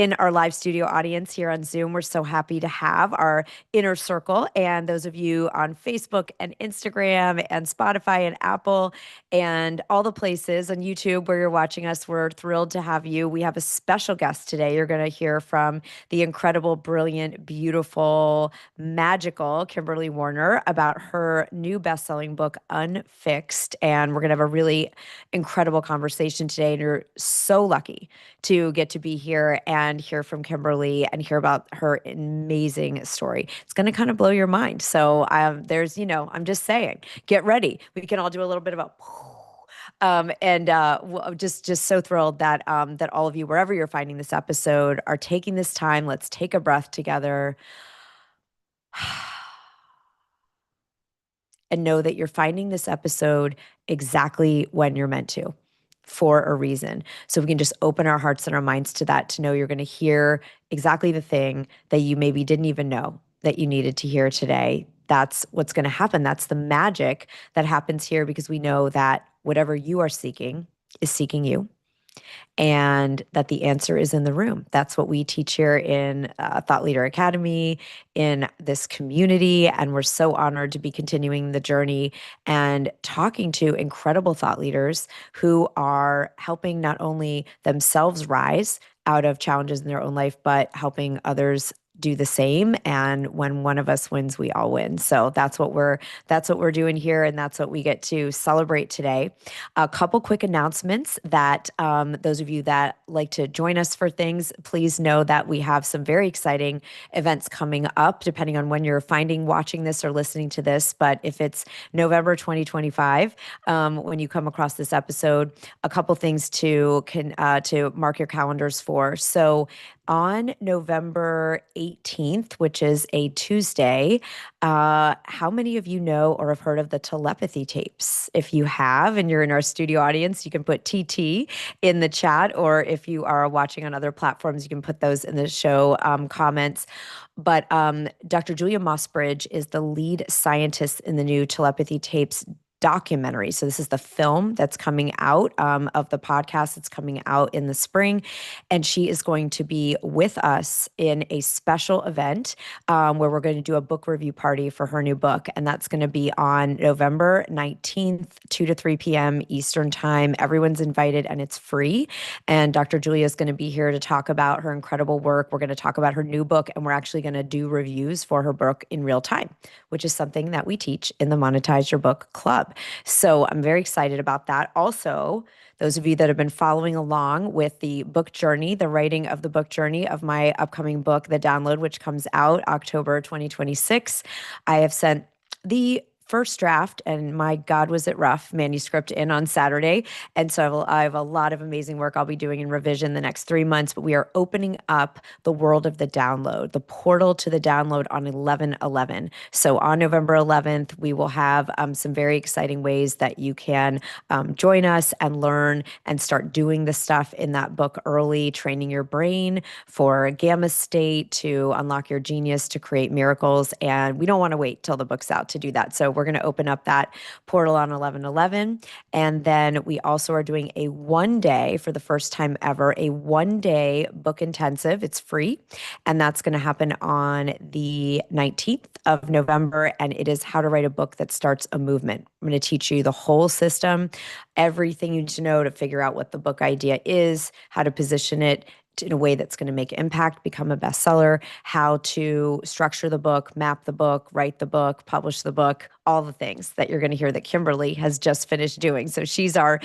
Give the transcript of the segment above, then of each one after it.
in our live studio audience here on Zoom. We're so happy to have our inner circle and those of you on Facebook and Instagram and Spotify and Apple and all the places on YouTube where you're watching us. We're thrilled to have you. We have a special guest today. You're going to hear from the incredible, brilliant, beautiful, magical Kimberly Warner about her new best-selling book, Unfixed. And we're going to have a really incredible conversation today. And you're so lucky to get to be here and hear from Kimberly and hear about her amazing story. It's going to kind of blow your mind. So I'm just saying, get ready. We can all do a little bit of a just so thrilled that that all of you, wherever you're finding this episode, are taking this time. Let's take a breath together and know that you're finding this episode exactly when you're meant to, for a reason. So we can just open our hearts and our minds to that, to know you're going to hear exactly the thing that you maybe didn't even know that you needed to hear today. That's what's going to happen. That's the magic that happens here, because we know that whatever you are seeking is seeking you, and that the answer is in the room. That's what we teach here in Thought Leader Academy, in this community. And we're so honored to be continuing the journey and talking to incredible thought leaders who are helping not only themselves rise out of challenges in their own life, but helping others do the same. And when one of us wins, we all win. So that's what we're doing here, and that's what we get to celebrate today. A couple quick announcements that those of you that like to join us for things, please know that we have some very exciting events coming up, depending on when you're watching this or listening to this. But if it's November 2025, when you come across this episode, a couple things to mark your calendars for. So on November 18th, which is a Tuesday, how many of you know or have heard of the telepathy tapes? If you have and you're in our studio audience, you can put TT in the chat, or if you are watching on other platforms, you can put those in the show comments. But Dr. Julia Mossbridge is the lead scientist in the new telepathy tapes documentary. So this is the film that's coming out of the podcast that's coming out in the spring. And she is going to be with us in a special event where we're going to do a book review party for her new book. And that's going to be on November 19th, 2 to 3 p.m. Eastern time. Everyone's invited and it's free. And Dr. Julia is going to be here to talk about her incredible work. We're going to talk about her new book, and we're actually going to do reviews for her book in real time, which is something that we teach in the Monetize Your Book Club. So I'm very excited about that. Also, those of you that have been following along with the book journey, the writing of the book journey of my upcoming book, The Download, which comes out October 2026, I have sent the first draft, and my God, was it rough, manuscript in on Saturday. And so I have a lot of amazing work I'll be doing in revision the next 3 months, but we are opening up the world of the download, the portal to the download on 11/11. So on November 11th, we will have some very exciting ways that you can join us and learn and start doing the stuff in that book early, training your brain for gamma state, to unlock your genius, to create miracles. And we don't want to wait till the book's out to do that. So we're going to open up that portal on 11/11. And then we also are doing a 1 day, for the first time ever, a 1 day book intensive. It's free. And that's going to happen on the 19th of November. And it is how to write a book that starts a movement. I'm going to teach you the whole system, everything you need to know to figure out what the book idea is, how to position it in a way that's going to make impact, become a bestseller, how to structure the book, map the book, write the book, publish the book, all the things that you're going to hear that Kimberly has just finished doing. So she's our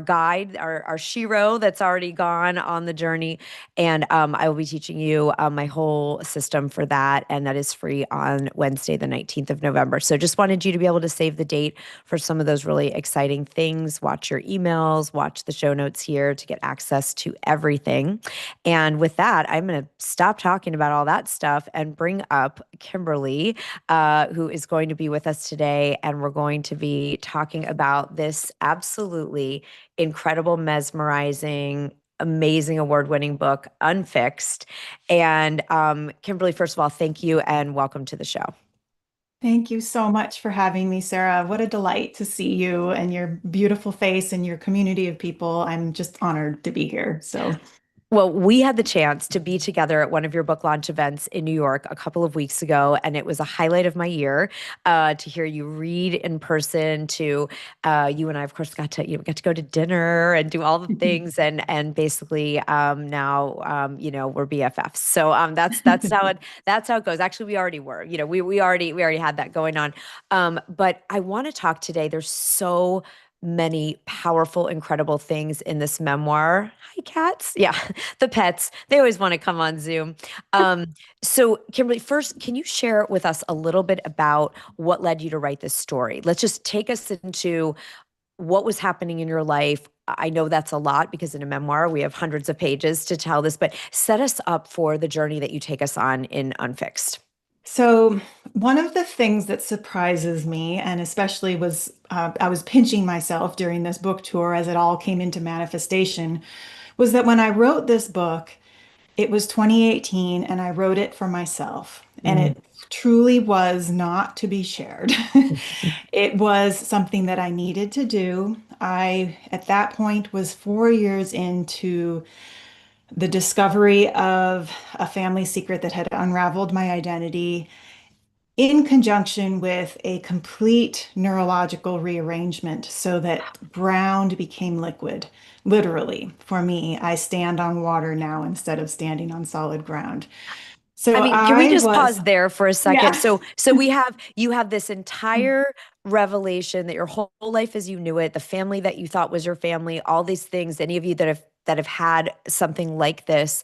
guide, our shero that's already gone on the journey. And I will be teaching you my whole system for that. And that is free on Wednesday, the 19th of November. So just wanted you to be able to save the date for some of those really exciting things. Watch your emails, watch the show notes here to get access to everything. And with that, I'm going to stop talking about all that stuff and bring up Kimberly, who is going to be with us today. And we're going to be talking about this absolutely incredible, mesmerizing, amazing, award-winning book, Unfixed. And Kimberly, first of all, thank you and welcome to the show. Thank you so much for having me, Sarah. What a delight to see you and your beautiful face and your community of people. I'm just honored to be here. So Well, we had the chance to be together at one of your book launch events in New York a couple of weeks ago, and it was a highlight of my year to hear you read in person. To you and I, of course, got to go to dinner and do all the things, and basically now we're BFFs. So that's how it goes. Actually, we already were. We already had that going on. But I want to talk today. There's so many powerful, incredible things in this memoir. Hi, cats. Yeah, the pets. They always want to come on Zoom. So, Kimberly, first, can you share with us a little bit about what led you to write this story? Let's just take us into what was happening in your life. I know that's a lot because in a memoir, we have hundreds of pages to tell this, but set us up for the journey that you take us on in Unfixed. So, one of the things that surprises me, and especially I was pinching myself during this book tour as it all came into manifestation, was that when I wrote this book, it was 2018 and I wrote it for myself. And Mm. it truly was not to be shared. It was something that I needed to do. I, at that point, was 4 years into the discovery of a family secret that had unraveled my identity in conjunction with a complete neurological rearrangement so that ground became liquid. Literally, for me, I stand on water now instead of standing on solid ground. I So mean, can we I just was, pause there for a second? yeah. So you have this entire revelation that your whole life as you knew it, the family that you thought was your family, all these things, any of you that have had something like this,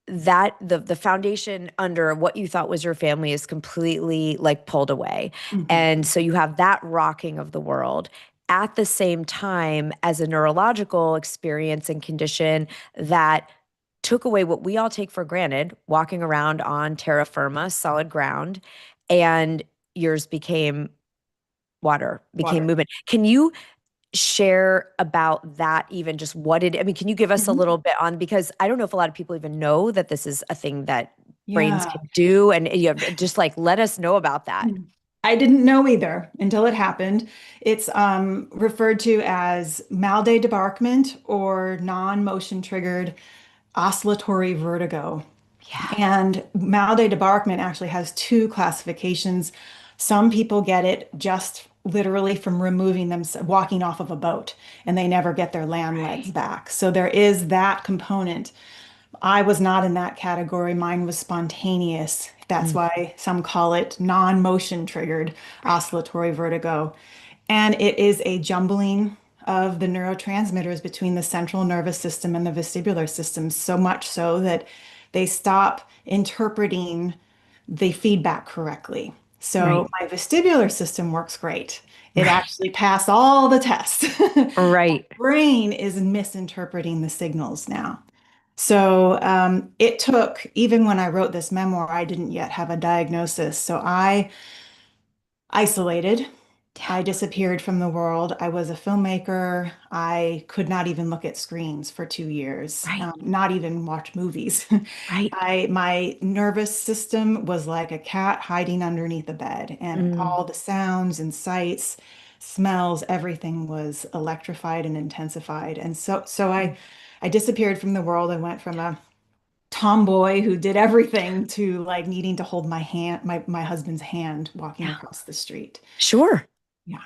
that the foundation under what you thought was your family is completely like pulled away. Mhm. And so you have that rocking of the world at the same time as a neurological experience and condition that took away what we all take for granted, walking around on terra firma, solid ground, and yours became water, became Water. movement. Can you share about that, even just I mean, can you give us a Mhm. little bit on, because I don't know if a lot of people even know that this is a thing that brains Yeah. can do, and just like let us know about that. I didn't know either until it happened. It's referred to as mal-de debarquement or non-motion triggered oscillatory vertigo. Yeah. And mal-de debarquement actually has two classifications. Some people get it just literally from removing them, walking off of a boat, and they never get their land legs Right. back. So there is that component. I was not in that category. Mine was spontaneous. That's Mm, why some call it non-motion triggered right. oscillatory vertigo. And it is a jumbling of the neurotransmitters between the central nervous system and the vestibular system, so much so that they stop interpreting the feedback correctly. So Right. my vestibular system works great. It Right. actually passed all the tests. My Right. brain is misinterpreting the signals now. So it took, even when I wrote this memoir, I didn't yet have a diagnosis. So I isolated. Yeah. I disappeared from the world. I was a filmmaker. I could not even look at screens for 2 years, Right. not even watch movies. Right. My nervous system was like a cat hiding underneath a bed, and Mm. all the sounds and sights, smells, everything was electrified and intensified. And I disappeared from the world. I went from a tomboy who did everything to like needing to hold my hand, my husband's hand walking Yeah. across the street. Sure. Yeah.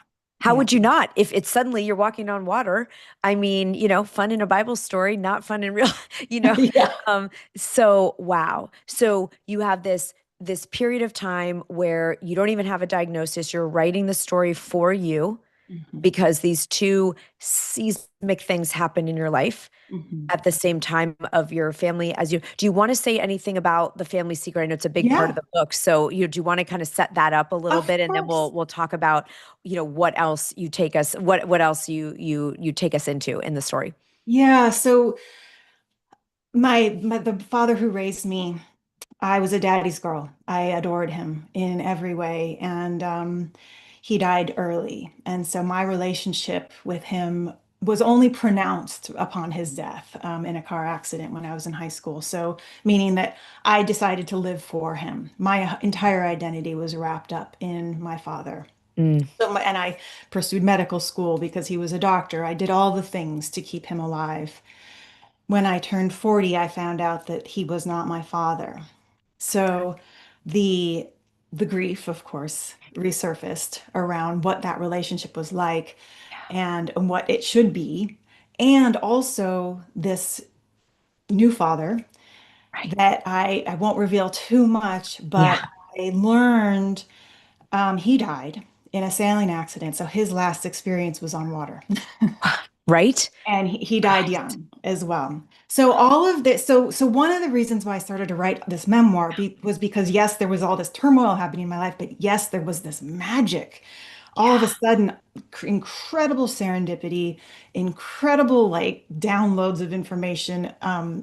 How Yeah. would you not? If it's suddenly you're walking on water, I mean, fun in a Bible story, not fun in real, you know. Yeah. Um, so wow. So you have this period of time where you don't even have a diagnosis. You're writing the story for you Mhm. because these two seismic things happen in your life Mhm. at the same time of your family. As you do, you want to say anything about the family secret? I know it's a big part of Yeah, the book, so do you want to kind of set that up a little of bit, and then we'll course. we'll talk about what else you take us, what else you take us into in the story. Yeah. So the father who raised me, I was a daddy's girl. I adored him in every way. And he died early. And so my relationship with him was only pronounced upon his death in a car accident when I was in high school. So, meaning that I decided to live for him. My entire identity was wrapped up in my father. Mm, And I pursued medical school because he was a doctor. I did all the things to keep him alive. when I turned 40, I found out that he was not my father. So the the grief, of course, resurfaced around what that relationship was like and what it should be. And also this new father Right. that I won't reveal too much, but Yeah. I learned he died in a sailing accident. So his last experience was on water. Right. And he died Right. young as well. So all of this, so one of the reasons why I started to write this memoir was because yes, there was all this turmoil happening in my life, but yes, there was this magic. All of a Yeah. sudden, incredible serendipity, incredible like downloads of information,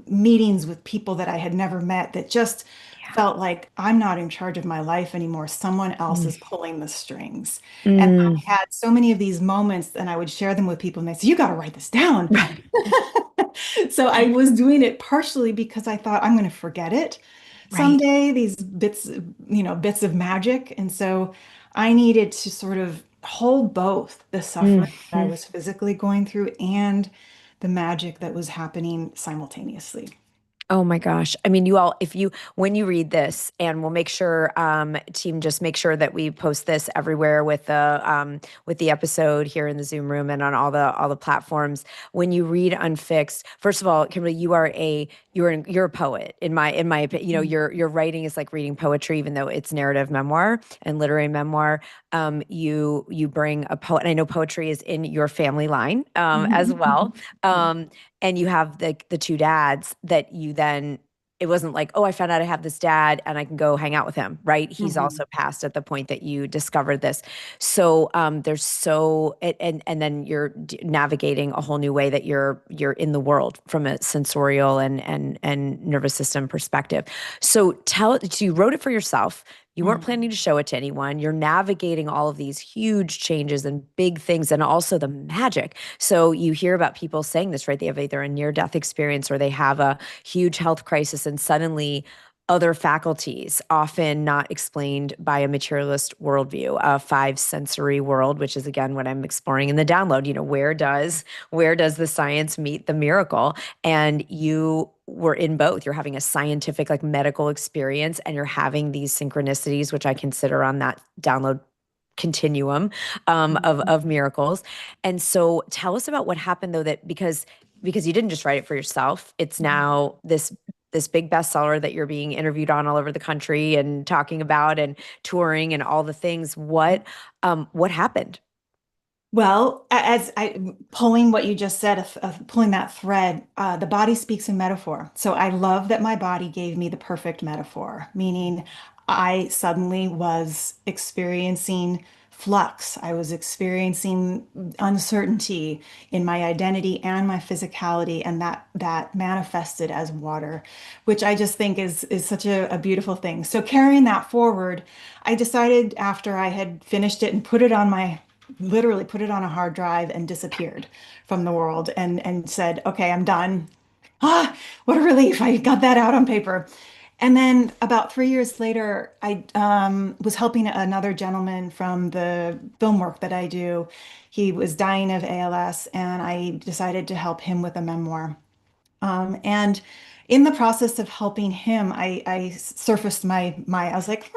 meetings with people that I had never met that just Yeah. felt like I'm not in charge of my life anymore. Someone else Mm. is pulling the strings. And Mm. I had so many of these moments, and I would share them with people, and they say, "You got to write this down." So I was doing it partially because I thought I'm going to forget it Right. someday, these bits, bits of magic. And so I needed to sort of hold both the suffering that I Mhm. was physically going through and the magic that was happening simultaneously. Oh my gosh. I mean, you all, if you, when you read this, and we'll make sure, team, just make sure that we post this everywhere with the episode here in the Zoom room and on all the platforms. When you read Unfixed, first of all, Kimberly, you're a poet in my opinion. You know, your writing is like reading poetry, even though it's narrative memoir and literary memoir. You bring a poet, and I know poetry is in your family line, as well. Yeah. Um, and you have the two dads that you then, it wasn't like, oh, I found out I have this dad and I can go hang out with him, right? He's Mhm. also passed at the point that you discovered this. So there's so and then you're navigating a whole new way that you're in the world from a sensorial and nervous system perspective. So you wrote it for yourself. You weren't Mhm. planning to show it to anyone. You're navigating all of these huge changes and big things, and also the magic. So you hear about people saying this, right? They have either a near-death experience or they have a huge health crisis, and suddenly other faculties, often not explained by a materialist worldview, a five sensory world, which is again what I'm exploring in the download. You know, where does the science meet the miracle? And you were in both. You're having a scientific, like medical experience, and you're having these synchronicities, which I consider on that download continuum, of miracles. And so tell us about what happened though, that because you didn't just write it for yourself, it's now this big bestseller that you're being interviewed on all over the country and talking about and touring and all the things. What happened? Well, as I pulling what you just said, pulling that thread, the body speaks in metaphor. So I love that my body gave me the perfect metaphor, meaning I suddenly was experiencing flux. I was experiencing uncertainty in my identity and my physicality, and that manifested as water, which I just think is such a beautiful thing. So carrying that forward, I decided after I had finished it and put it on my literally put it on a hard drive and disappeared from the world and said, okay, I'm done. Ah, what a relief. I got that out on paper. And then about 3 years later, I was helping another gentleman from the film work that I do. He was dying of ALS, and I decided to help him with a memoir. And in the process of helping him, I surfaced I was like,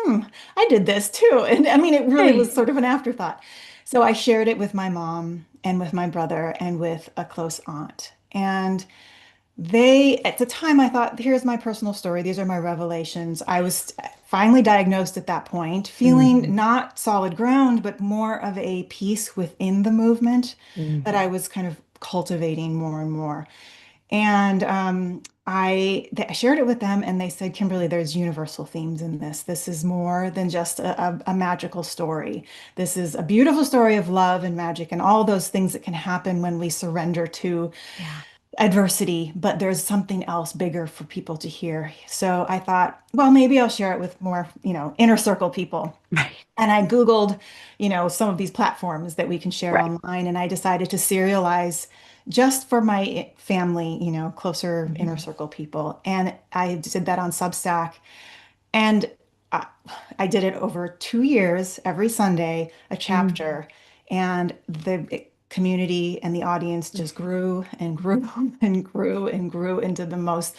I did this too. And I mean, it really Hey. was sort of an afterthought. So I shared it with my mom and with my brother and with a close aunt. And at the time, I thought, here's my personal story. These are my revelations. I was finally diagnosed at that point, feeling Mhm. not solid ground, but more of a peace within the movement Mm. that I was kind of cultivating more and more. And I shared it with them, and they said, Kimberly, there's universal themes in this. This is more than just a magical story. This is a beautiful story of love and magic and all those things that can happen when we surrender to Yeah. adversity, but there's something else bigger for people to hear. So I thought, well, maybe I'll share it with more, inner circle people. Right. And I Googled, some of these platforms that we can share Right. online, and I decided to serialize just for my family, closer inner Mhm. circle people. And I did that on Substack. And I, I did it over 2 years, every Sunday, a Mm. chapter. And community and the audience just grew and grew and grew and grew into the most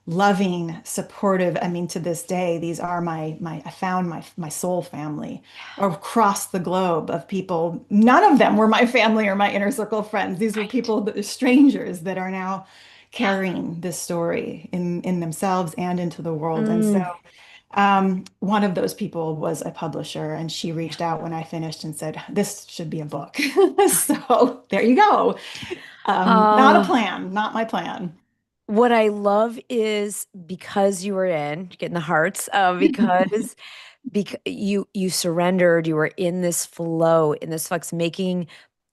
loving, supportive. I mean, to this day, these are I found my soul family across the globe of people. None of them were my family or my inner circle friends. These were Right. people that are strangers that are now Yeah. carrying this story in themselves and into the world. And so Mm. one of those people was a publisher, and she Yeah. reached out when I finished and said, "This should be a book." So there you go. Not a Uh, plan, not my plan. what I love is because you were in getting the hearts, because you surrendered, you were in this flow, in this flux, making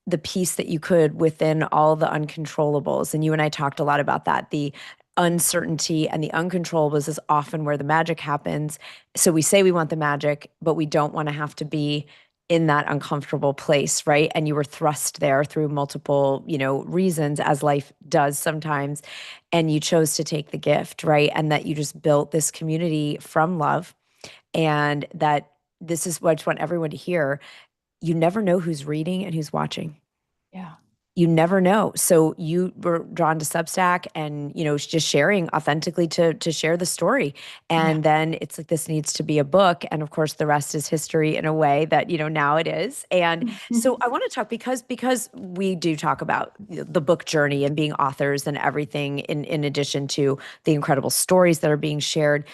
the peace that you could within all the uncontrollables. And you and I talked a lot about that. The uncertainty and the uncontrollables is often where the magic happens. So we say we want the magic, but we don't want to have to be in that uncomfortable place, right? And you were thrust there through multiple, reasons, as life does sometimes. And you chose to take the gift, right? And that you just built this community from love, and that this is what I just want everyone to hear. You never know who's reading and who's watching. Yeah. You never know. So you were drawn to Substack and, just sharing authentically to share the story. Yeah. And then it's like, this needs to be a book. And of course, the rest is history in a way that, now it is. And so I want to talk because we do talk about the book journey and being authors and everything in addition to the incredible stories that are being shared.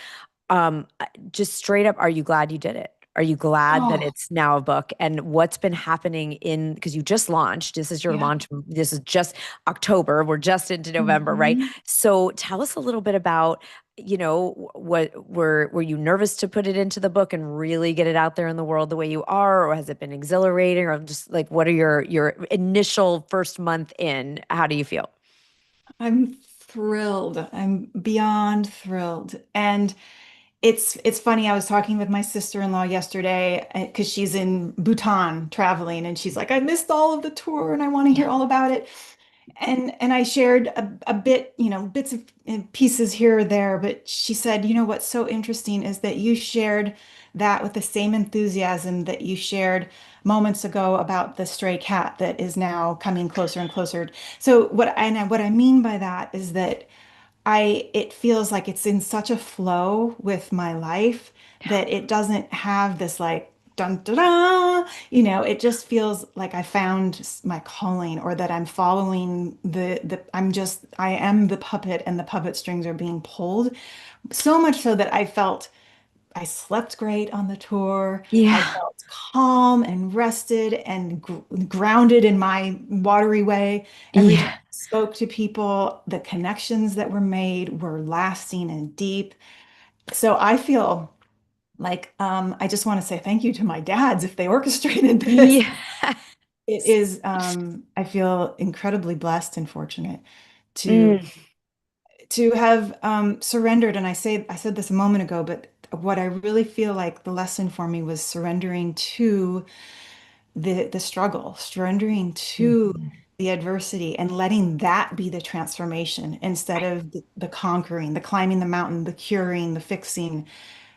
Just straight up, are you glad you did it? Are you glad that Oh, it's now a book? And what's been happening because you just launched, this is your yeah. launch, this is just October, we're just into November, right? Mhm. So tell us a little bit about, what were you nervous to put it into the book and really get it out there in the world the way you are, or has it been exhilarating, or just like what are your initial first month in? How do you feel? I'm thrilled. I'm beyond thrilled. And it's funny. I was talking with my sister-in-law yesterday because she's in Bhutan traveling, and she's like, I missed all of the tour and I want to Yeah. hear all about it. And I shared a bit, bits of pieces here or there, but she said, what's so interesting is that you shared that with the same enthusiasm that you shared moments ago about the stray cat that is now coming closer and closer. So what I mean by that is that it feels like it's in such a flow with my life that it doesn't have this like dun dun dun, it just feels like I found my calling, or that I'm following I am the puppet and the puppet strings are being pulled. So much so that I slept great on the tour. I Yeah. felt calm and rested and grounded in my watery way. Every time Yeah. I spoke to people, the connections that were made were lasting and deep. So I feel like I just want to say thank you to my dads if they orchestrated this. Yeah. It is, I feel incredibly blessed and fortunate to Mm. have surrendered. And I said this a moment ago, but what I really feel like the lesson for me was surrendering to the struggle, surrendering to Mhm. the adversity, and letting that be the transformation instead of the conquering, the climbing the mountain, the curing, the fixing.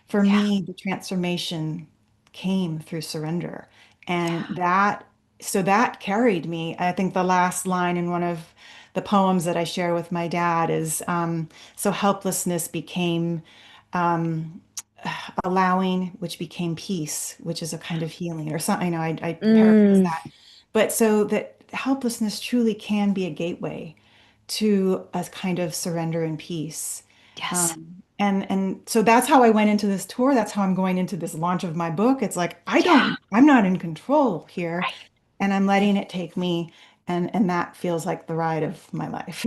For Yeah. me, the transformation came through surrender. And Yeah. so that carried me. I think the last line in one of the poems that I share with my dad is, so helplessness became um, allowing, which became peace, which is a kind of healing or something. I paraphrase Mm. that. But so that helplessness truly can be a gateway to a kind of surrender and peace. Yes. And so that's how I went into this tour. That's how I'm going into this launch of my book. It's like Yeah. I'm not in control here, Right. and I'm letting it take me, and that feels like the ride of my life.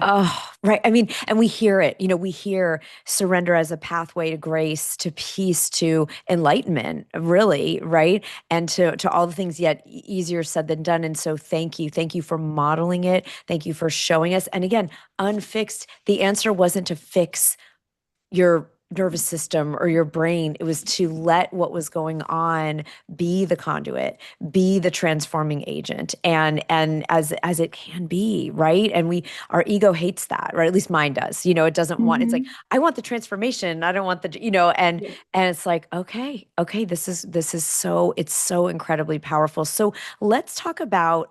Oh, right. I mean, and we hear it, we hear surrender as a pathway to grace, to peace, to enlightenment, really, right? And to all the things, yet easier said than done. And so thank you. Thank you for modeling it. Thank you for showing us. And again, unfixed, the answer wasn't to fix your nervous system or your brain. It was to let what was going on be the conduit, be the transforming agent, and as it can be, right? And our ego hates that, right? At least mine does. It doesn't want. It's like Mhm. I want the transformation. I don't want and it's like okay, this is so it's so incredibly powerful. So let's talk about.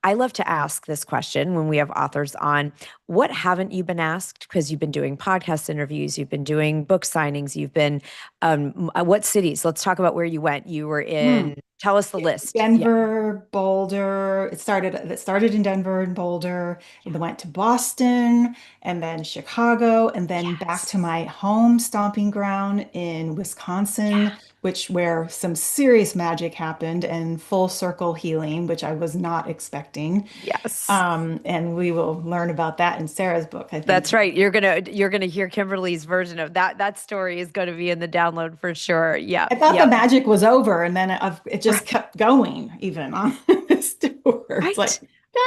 I love to ask this question when we have authors on. What haven't you been asked? Because you've been doing podcast interviews, you've been doing book signings, you've been, what cities? Let's talk about where you went. You were Mm. in, tell us the list. Yeah. Denver, Boulder. It started in Denver and Boulder, and then went to Boston, and then Chicago, and then back to Yes. my home stomping ground in Wisconsin, Yeah. where some serious magic happened and full circle healing, which I was not expecting. Yes. And we will learn about that in Sarah's book, I That's think. right. You're gonna hear Kimberly's version of that. That story is going to be in the download for sure. Yep. I thought the Yep. magic was over, and then it just Right. kept going even on this tour. It's like,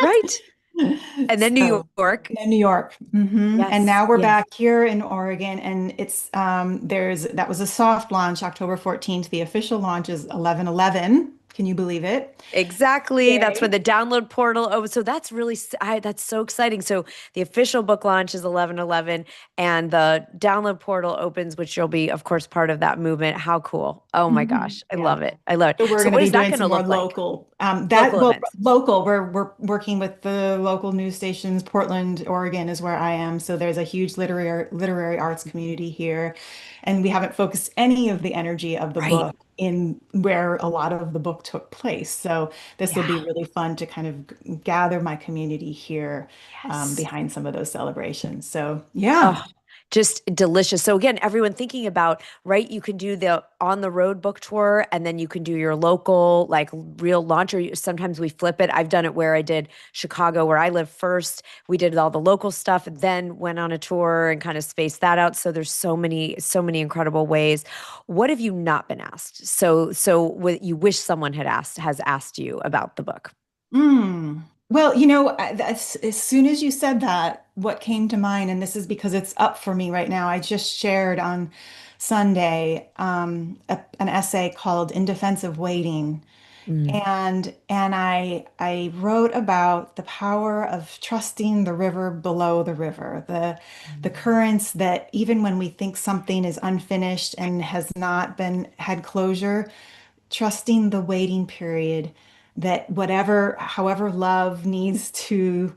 Right. Right. And then New so York. in New York. And Yes. now we're Yes. back here in Oregon, and that was a soft launch, October 14th. The official launch is 11/11. Can you believe it? Exactly. That's when Yay. the download portal opens. So that's really, that's so exciting. So the official book launch is 11/11 and the download portal opens, which you'll be, of course, part of that movement. How cool. Oh my gosh. I Yeah. love it. I love it. So we're So going to what be is that doing going to some more look like? local. Local events. Local. We're working with the local news stations. Portland, Oregon is where I am. So there's a huge literary arts community here, and we haven't focused any of the energy of the Right. book in where a lot of the book took place. So this will Yeah. be really fun to kind of gather my community here Yes. behind some of those celebrations. So yeah. Oh, just delicious. So again, everyone thinking about, right, you can do the on the road book tour and then you can do your local like real launch or sometimes we flip it. I've done it where I did Chicago where I live first. We did all the local stuff and then went on a tour and kind of spaced that out. So there's so many incredible ways. What have you not been asked? So what you wish someone has asked you about the book? Well, as soon as you said that, what came to mind, and this is because it's up for me right now, I just shared on Sunday an essay called "In Defense of Waiting," Mm, and I wrote about the power of trusting the river below the river, the currents that even when we think something is unfinished and has not been had closure, trusting the waiting period that however love needs to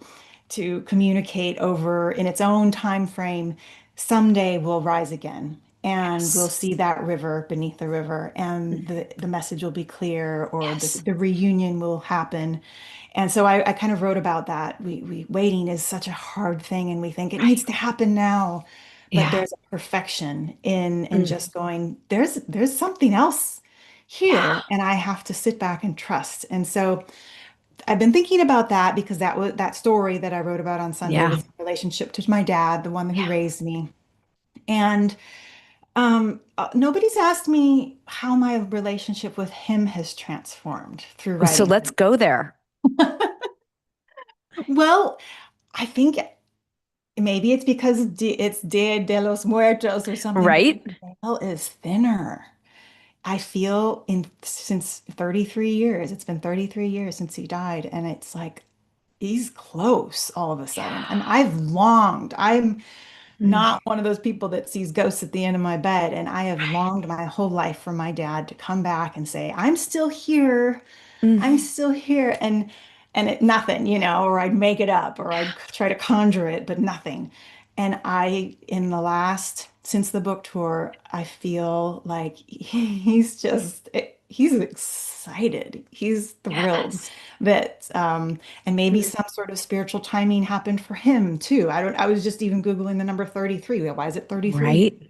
communicate over in its own time frame someday will rise again and we'll yes. see that river beneath the river and the message will be clear or Yes. the reunion will happen. And so I kind of wrote about that. We waiting is such a hard thing and we think it needs Right. to happen now, but Yeah. there's a perfection in Mm, just going, there's something else yeah. here and I have to sit back and trust. And so I've been thinking about that because that story that I wrote about on Sunday Yeah. was in relationship to my dad, the one who Yeah. raised me. And nobody's asked me how my relationship with him has transformed through So writing. let's go there. Well, I think maybe it's because it's Dia de los Muertos or something, but Right? the veil is thinner. I feel in since 33 years, it's been 33 years since he died, and it's like he's close all of a sudden. And Yeah. I've longed. I'm Mm, not one of those people that sees ghosts at the end of my bed, and I have longed my whole life for my dad to come back and say, "I'm still here. mm, I'm still here." And nothing, or I'd make it up or I'd try to conjure it, but nothing. And in the last, since the book tour, I feel like he's excited. He's thrilled yes. that, and maybe Mm, some sort of spiritual timing happened for him too. I was just even Googling the number 33. Why is it 33? right?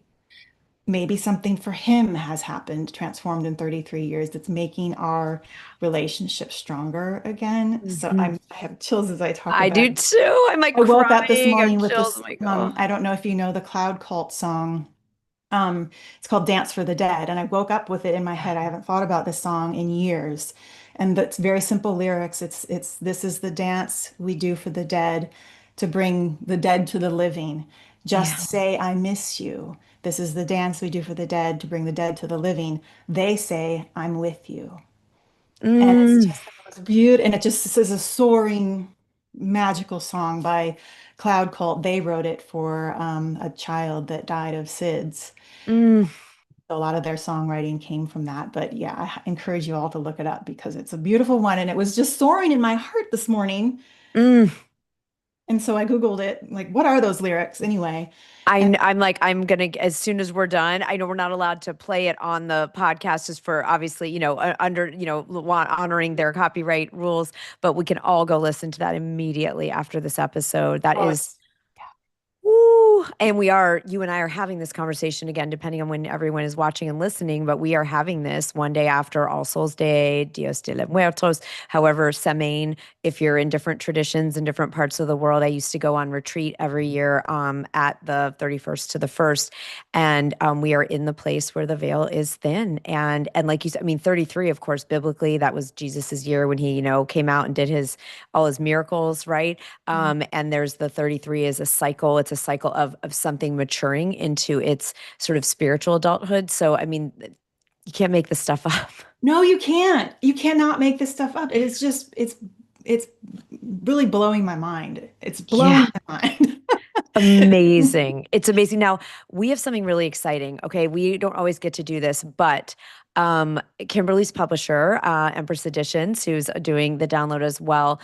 Maybe something for him has happened, transformed in 33 years that's making our relationship stronger again. So Mhm. I have chills as I talk I about do it. too. I'm like I woke up this crying. I have morning with chills. this, I'm like, oh, I don't know if you know the Cloud Cult song. It's called Dance for the Dead. And I woke up with it in my yeah. head. I haven't thought about this song in years. And that's very simple lyrics. This is the dance we do for the dead to bring the dead to the living. just Yeah. say, I miss you. This is the dance we do for the dead to bring the dead to the living. They say, I'm with you. And it's Mm, just the most beautiful, and it just is a soaring, magical song by Cloud Cult. They wrote it for a child that died of SIDS. mm, A lot of their songwriting came from that. But yeah, I encourage you all to look it up because it's a beautiful one. And it was just soaring in my heart this morning. mm. And so I Googled it, like, what are those lyrics anyway? And I'm like, I'm gonna, as soon as we're done, I know we're not allowed to play it on the podcast just for obviously, under, honoring their copyright rules, but we can all go listen to that immediately after this episode. That oh, is. it's Woo. And you and I are having this conversation again, depending on when everyone is watching and listening, but we are having this one day after All Souls Day, Dios de los Muertos. However, Semaine, if you're in different traditions in different parts of the world, I used to go on retreat every year at the 31st to the 1st. And we are in the place where the veil is thin. And like you said, I mean, 33, of course, biblically, that was Jesus's year when he, came out and did all his miracles, right? And there's the 33 is a cycle. It's a cycle of something maturing into its sort of spiritual adulthood. So, I mean, you can't make this stuff up. no, you can't. You cannot make this stuff up. It is just, it's really blowing my mind. It's Yeah. blowing my mind. Amazing. It's amazing. Now, we have something really exciting. Okay. We don't always get to do this, but Kimberly's publisher, Empress Editions, who's doing the download as well,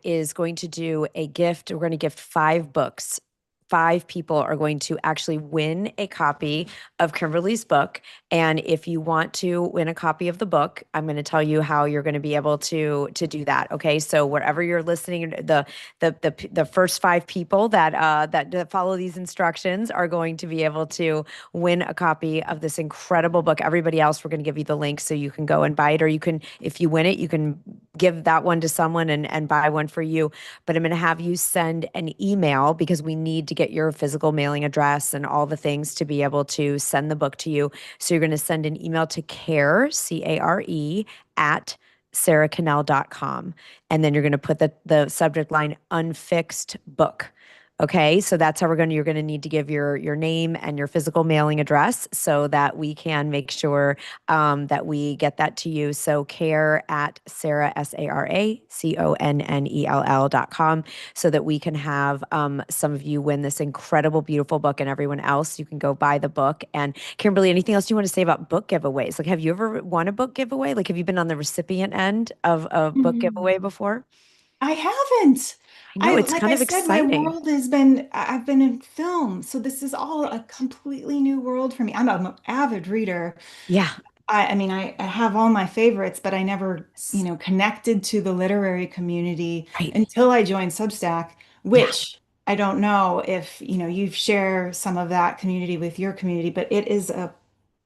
is going to do a gift. We're going to gift 5 books. 5 people are going to actually win a copy of Kimberly's book. And if you want to win a copy of the book, I'm going to tell you how you're going to be able to do that. Okay. So wherever you're listening, the first 5 people that follow these instructions are going to be able to win a copy of this incredible book. Everybody else, we're going to give you the link so you can go and buy it, or you can, if you win it, you can give that one to someone and buy one for you. But I'm going to have you send an email because we need to get your physical mailing address and all the things to be able to send the book to you. So you're going to send an email to care, CARE, at sarahcannell.com. And then you're going to put the subject line unfixed book. Okay, so that's how you're going to need to give your name and your physical mailing address so that we can make sure that we get that to you. So care at Sarah, SARACONNELL.com, so that we can have some of you win this incredible, beautiful book, and everyone else, you can go buy the book. And Kimberly, anything else you want to say about book giveaways? Like, have you ever won a book giveaway? Like, have you been on the recipient end of a book giveaway before? I haven't. I know it's Like kind I of said, my exciting. world has been, I've been in film. So this is all a completely new world for me. I'm an avid reader. Yeah. I mean, I have all my favorites, but I never, Yes. connected to the literary community Right. until I joined Substack, Yeah. which I don't know if, you share some of that community with your community, but it is a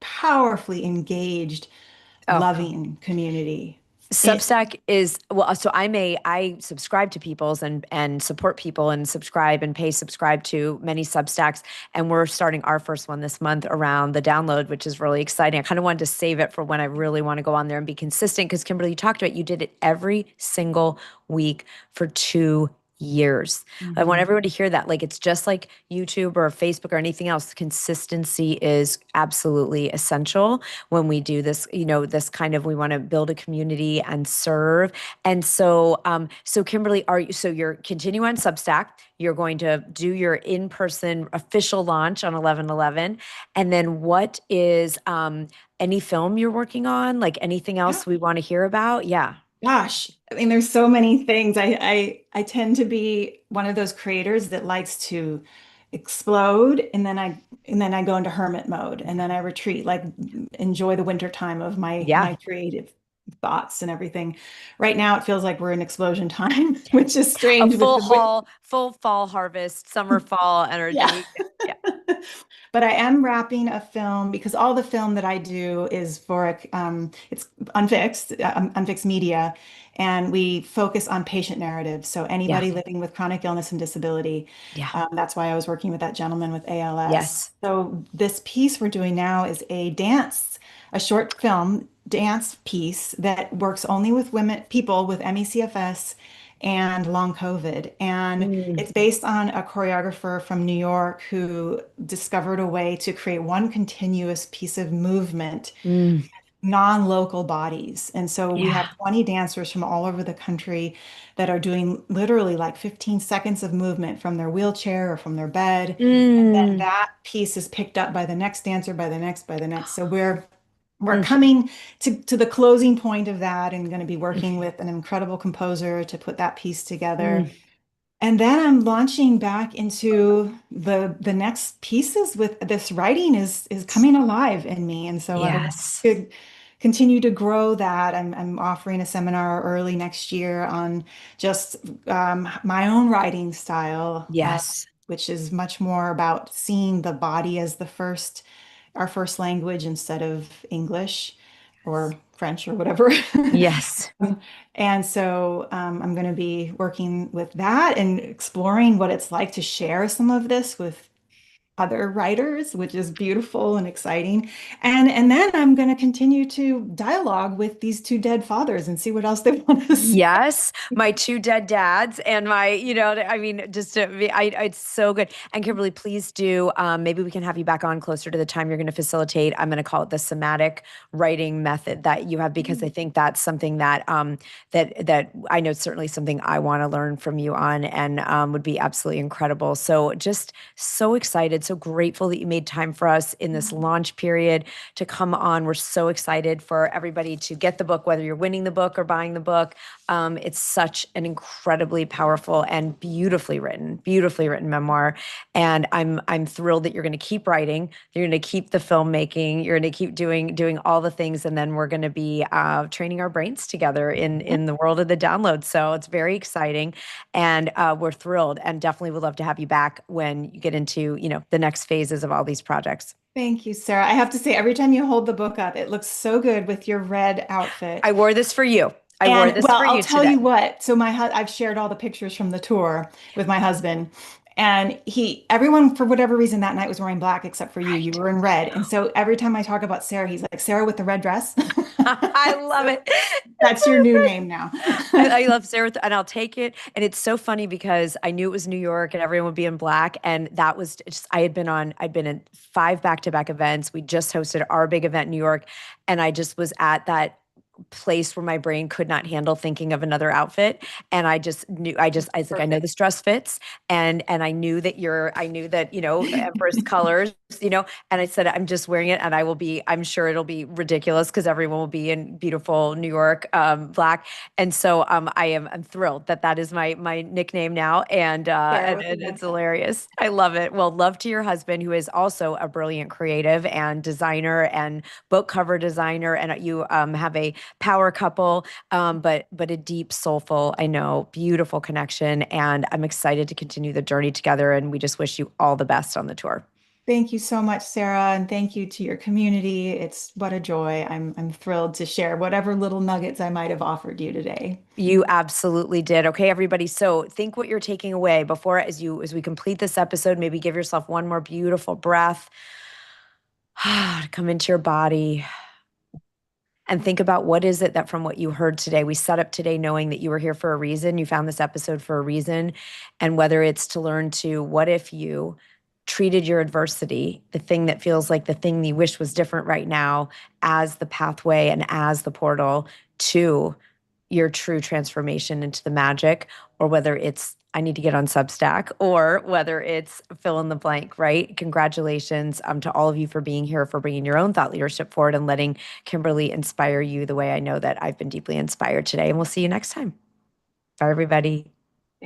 powerfully engaged, Oh, loving community. It, Substack is well, so I subscribe to people's and support people and subscribe and pay subscribe to many Substacks, and we're starting our first one this month around the download, which is really exciting. I kind of wanted to save it for when I really want to go on there and be consistent because Kimberly, you talked about you did it every single week for 2 years. I want Mhm. everyone to hear that. Like it's just like YouTube or Facebook or anything else. Consistency is absolutely essential when we do this, this kind of we want to build a community and serve. And so Kimberly, you're continuing on Substack. You're going to do your in-person official launch on 11/11. And then what is any film you're working on? Like anything Yeah. else we want to hear about? Yeah. Gosh, I mean, there's so many things. I tend to be one of those creators that likes to explode, and then I go into hermit mode, and then I retreat, like enjoy the winter time of my Yeah. creative thoughts and everything. Right now, it feels like we're in explosion time, which is A strange with full the haul, full fall harvest, summer fall yeah. energy. Yeah. But I am wrapping a film because all the film that I do is for it's unfixed media, and we focus on patient narratives. So Yeah. anybody living with chronic illness and disability. Yeah. That's why I was working with that gentleman with ALS. Yes. So this piece we're doing now is a short film dance piece that works only with people with ME/CFS and long COVID. And Mm, it's based on a choreographer from New York who discovered a way to create one continuous piece of movement, mm, non-local bodies. And so we have yeah. 20 dancers from all over the country that are doing literally like 15 seconds of movement from their wheelchair or from their bed. And then Mm, that piece is picked up by the next dancer, by the next, by the next. So we're mm, coming to the closing point of that and going to be working with an incredible composer to put that piece together. mm. And then I'm launching back into the next pieces with this writing is coming alive in me. And so I want Yes. to continue to grow that. I'm offering a seminar early next year on just my own writing style, Yes. which is much more about seeing the body as our first language instead of English or French or whatever. Yes. And so I'm going to be working with that and exploring what it's like to share some of this with other writers, which is beautiful and exciting. And then I'm going to continue to dialogue with these two dead fathers and see what else they want to say. Yes, my two dead dads and my, I mean, just to be, it's so good. And Kimberly, please do. Maybe we can have you back on closer to the time you're going to facilitate. I'm going to call it the somatic writing method that you have, because I think that's something that that I know it's certainly something I want to learn from you on, and would be absolutely incredible. So just so excited, so grateful that you made time for us in this launch period to come on. We're so excited for everybody to get the book, whether you're winning the book or buying the book. It's such an incredibly powerful and beautifully written memoir. And I'm thrilled that you're going to keep writing. You're going to keep the filmmaking. You're going to keep doing all the things, and then we're going to be training our brains together in the world of the download. So it's very exciting, and we're thrilled, and definitely would love to have you back when you get into the next phases of all these projects. Thank you, Sarah. I have to say, every time you hold the book up, it looks so good with your red outfit. I wore this for you. I wore And this well, for I'll you tell today. you what. So I've shared all the pictures from the tour with my husband, and everyone for whatever reason that night was wearing black except for you. You Right. were in red, and so every time I talk about Sarah, he's like Sarah with the red dress. I love So it. that's your new name now. I love Sarah, and I'll take it. And it's so funny because I knew it was New York and everyone would be in black. And that was just, I'd been in 5 back-to-back events. We just hosted our big event in New York. And I just was at that place where my brain could not handle thinking of another outfit. And I was like, I know Perfect. this dress fits. And I knew that, Empress colors, and I said, I'm just wearing it, and I'm sure it'll be ridiculous because everyone will be in beautiful New York black. And so I'm thrilled that that is my nickname now. And Sarah and, with the and red it's dress. hilarious. I love it. Well, love to your husband, who is also a brilliant creative and designer and book cover designer. And you have a power couple, but a deep, soulful, I know, beautiful connection. And I'm excited to continue the journey together. And we just wish you all the best on the tour. Thank you so much, Sarah, and thank you to your community. It's what a joy. I'm thrilled to share whatever little nuggets I might have offered you today. You absolutely did. Okay, everybody. So think what you're taking away before, as we complete this episode, maybe give yourself one more beautiful breath to come into your body, and think about what is it that from what you heard today, we set up today knowing that you were here for a reason. You found this episode for a reason. And whether it's to learn to, what if you treated your adversity, the thing that feels like the thing you wish was different right now, as the pathway and as the portal to your true transformation into the magic, or whether it's I need to get on Substack, or whether it's fill in the blank, right? Congratulations to all of you for being here, for bringing your own thought leadership forward and letting Kimberly inspire you the way I know that I've been deeply inspired today. And we'll see you next time. Bye, everybody.